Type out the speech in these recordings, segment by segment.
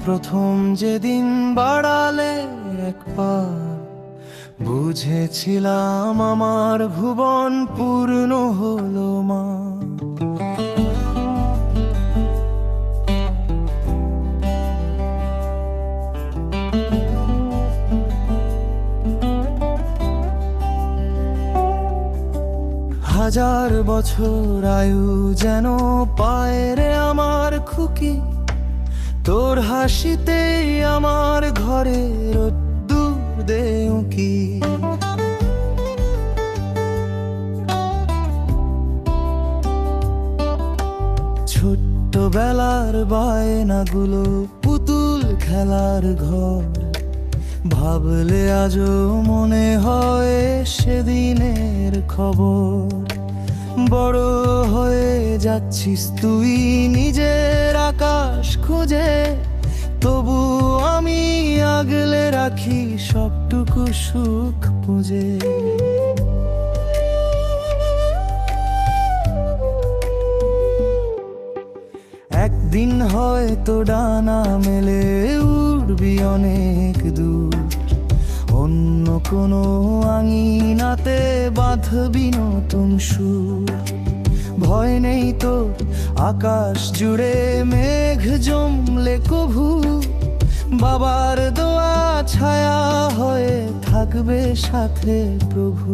প্রথম যেদিন বাড়ালে এক পা, বুঝেছিলাম আমার ভুবন পূর্ণ হলো মা। হাজার বছর আয়ু যেন পায় রে আমার খুকি, তোর হাসিতেই আমার ঘরে রোদ্দুর দে উঁকি। ছোট্টবেলার বায়নাগুলো, পুতুল খেলার ঘর, ভাবলে আজও মনে হয় সেদিনের খবর। বড় হয়ে যাচ্ছিস তুই নিজের আকাশ খুঁজে, তবু আমি আগলে রাখি সবটুকু সুখ পুঁজে। একদিন হয়তো ডানা মেলে উড়বি অনেক দূর, অন্য কোনো আঙিনাতে বাঁধবি নতুন সুর। ভয় নেই তোর আকাশ জুড়ে মেঘ জমলে কভু, বাবার দোয়া ছায়া হয়ে থাকবে সাথে প্রভু।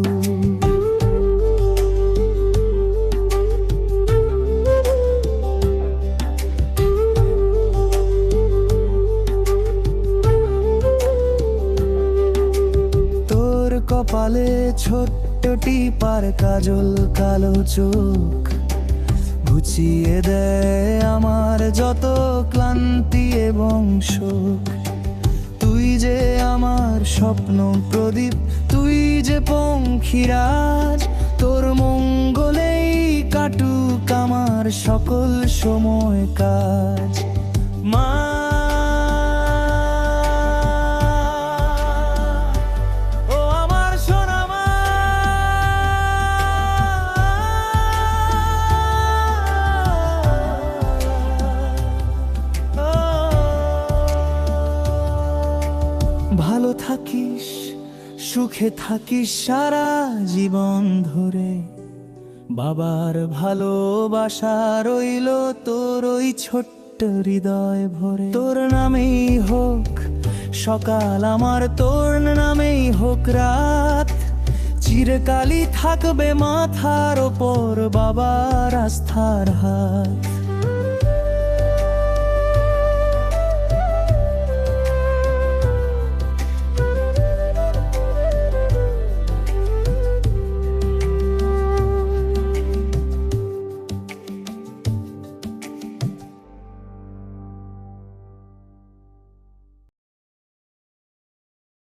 কপালে ছোট্ট টিপার কাজল, কালো চোখ ঘুচিয়ে দেয় আমার যত ক্লান্তি এবং শোক। তুই যে আমার স্বপ্ন প্রদীপ, তুই যে পঙ্খিরাজ, তোর মঙ্গলেই কাটুক আমার সকল সময় কাজ। মা ভালো থাকিস, সুখে থাকিস সারা জীবন ধরে, বাবার ভালোবাসা রইল তোর ওই ছোট্ট হৃদয় ভরে। তোর নামেই হোক সকাল আমার, তোর নামেই হোক রাত, চিরকালই থাকবে মাথার ওপর বাবার আস্থার হাত।